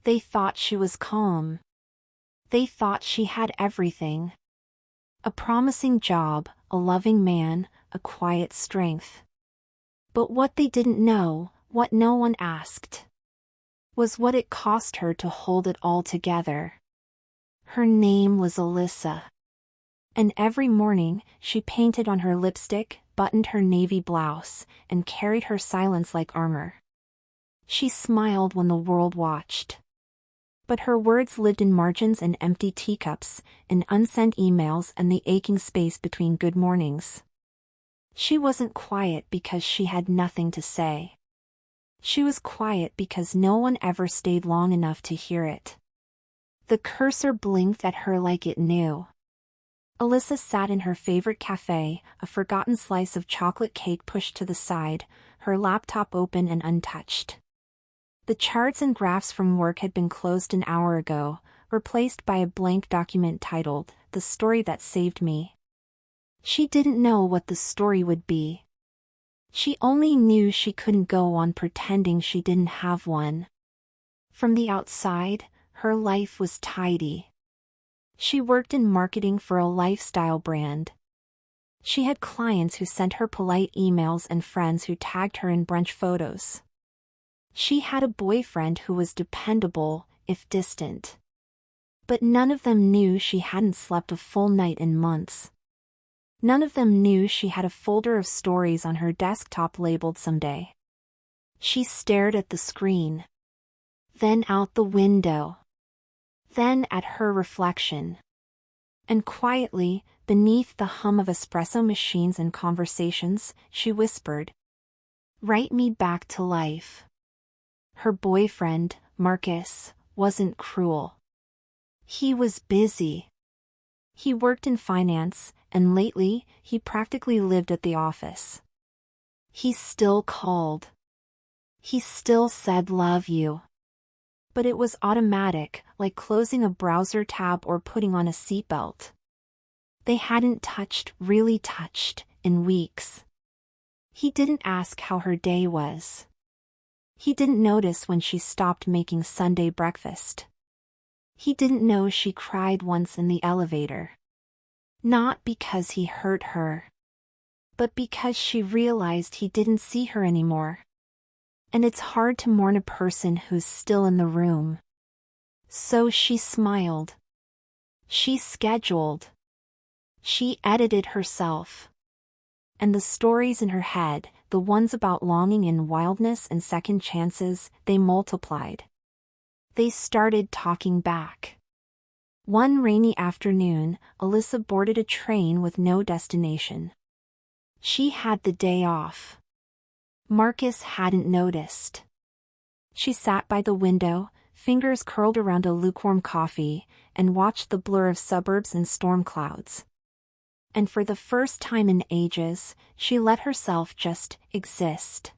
They thought she was calm. They thought she had everything. A promising job, a loving man, a quiet strength. But what they didn't know, what no one asked, was what it cost her to hold it all together. Her name was Alyssa. And every morning, she painted on her lipstick, buttoned her navy blouse, and carried her silence like armor. She smiled when the world watched. But her words lived in margins and empty teacups, in unsent emails and the aching space between good mornings. She wasn't quiet because she had nothing to say. She was quiet because no one ever stayed long enough to hear it. The cursor blinked at her like it knew. Alyssa sat in her favorite cafe, a forgotten slice of chocolate cake pushed to the side, her laptop open and untouched. The charts and graphs from work had been closed an hour ago, replaced by a blank document titled, "The Story That Saved Me." She didn't know what the story would be. She only knew she couldn't go on pretending she didn't have one. From the outside, her life was tidy. She worked in marketing for a lifestyle brand. She had clients who sent her polite emails and friends who tagged her in brunch photos. She had a boyfriend who was dependable, if distant. But none of them knew she hadn't slept a full night in months. None of them knew she had a folder of stories on her desktop labeled "Someday." She stared at the screen. Then out the window. Then at her reflection. And quietly, beneath the hum of espresso machines and conversations, she whispered, "Write me back to life." Her boyfriend, Marcus, wasn't cruel. He was busy. He worked in finance, and lately, he practically lived at the office. He still called. He still said "love you." But it was automatic, like closing a browser tab or putting on a seatbelt. They hadn't really touched, in weeks. He didn't ask how her day was. He didn't notice when she stopped making Sunday breakfast. He didn't know she cried once in the elevator. Not because he hurt her, but because she realized he didn't see her anymore. And it's hard to mourn a person who's still in the room. So she smiled. She scheduled. She edited herself. And the stories in her head, the ones about longing and wildness and second chances, they multiplied. They started talking back. One rainy afternoon, Alyssa boarded a train with no destination. She had the day off. Marcus hadn't noticed. She sat by the window, fingers curled around a lukewarm coffee, and watched the blur of suburbs and storm clouds. And for the first time in ages, she let herself just exist.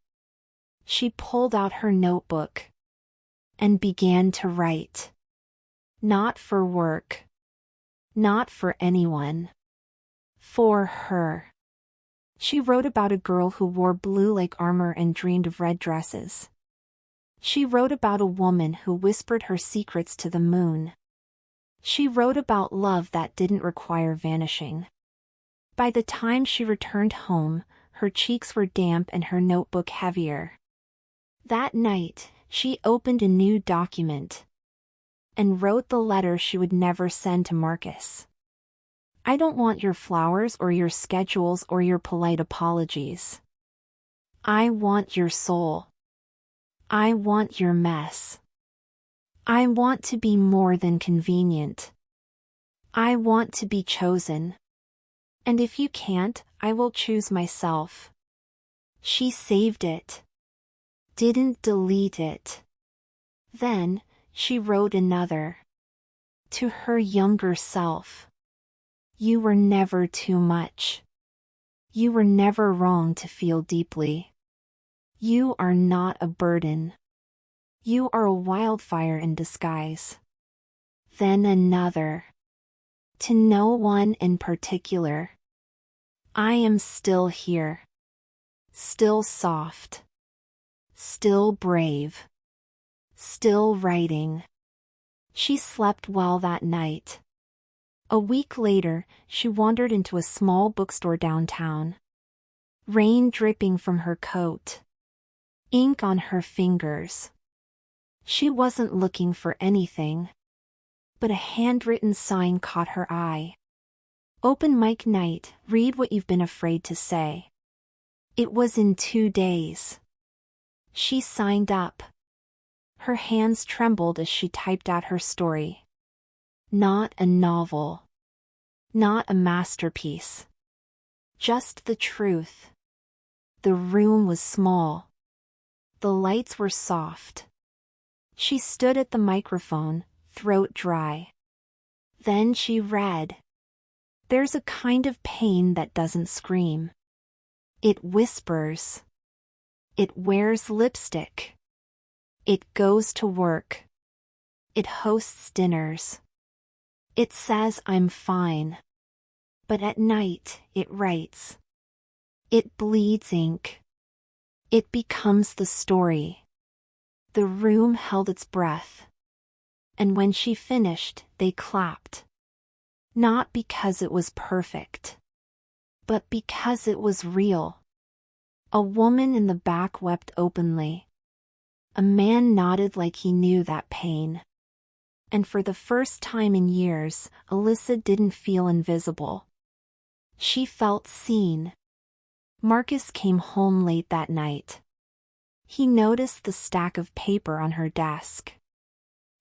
She pulled out her notebook and began to write. Not for work. Not for anyone. For her. She wrote about a girl who wore blue like armor and dreamed of red dresses. She wrote about a woman who whispered her secrets to the moon. She wrote about love that didn't require vanishing. By the time she returned home, her cheeks were damp and her notebook heavier. That night, she opened a new document and wrote the letter she would never send to Marcus. I don't want your flowers or your schedules or your polite apologies. I want your soul. I want your mess. I want to be more than convenient. I want to be chosen. And if you can't, I will choose myself. She saved it. Didn't delete it. Then, she wrote another. To her younger self. You were never too much. You were never wrong to feel deeply. You are not a burden. You are a wildfire in disguise. Then another. To no one in particular. I am still here. Still soft. Still brave. Still writing. She slept well that night. A week later, she wandered into a small bookstore downtown. Rain dripping from her coat. Ink on her fingers. She wasn't looking for anything. But a handwritten sign caught her eye. Open mic night, read what you've been afraid to say. It was in 2 days. She signed up. Her hands trembled as she typed out her story. Not a novel. Not a masterpiece. Just the truth. The room was small. The lights were soft. She stood at the microphone, throat dry. Then she read. There's a kind of pain that doesn't scream. It whispers. It wears lipstick. It goes to work. It hosts dinners. It says I'm fine. But at night, it writes. It bleeds ink. It becomes the story. The room held its breath. And when she finished, they clapped. Not because it was perfect, but because it was real. A woman in the back wept openly. A man nodded like he knew that pain. And for the first time in years, Alyssa didn't feel invisible. She felt seen. Marcus came home late that night. He noticed the stack of paper on her desk.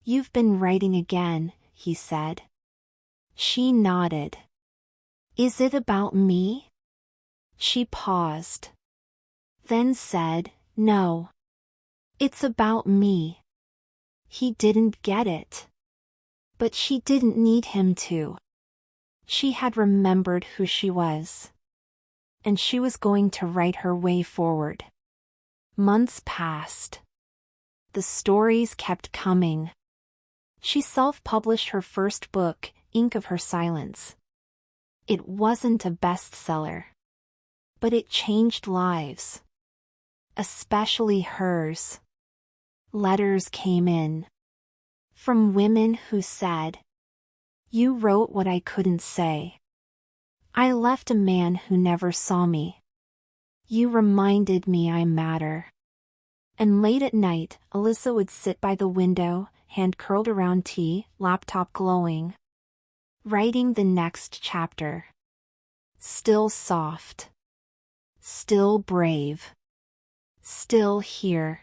You've been writing again, he said. She nodded. Is it about me? She paused. Then said, no. It's about me. He didn't get it. But she didn't need him to. She had remembered who she was. And she was going to write her way forward. Months passed. The stories kept coming. She self-published her first book, Ink of Her Silence. It wasn't a bestseller. But it changed lives. Especially hers. Letters came in. From women who said, you wrote what I couldn't say. I left a man who never saw me. You reminded me I matter. And late at night, Alyssa would sit by the window, hand curled around tea, laptop glowing. Writing the next chapter. Still soft. Still brave. Still here.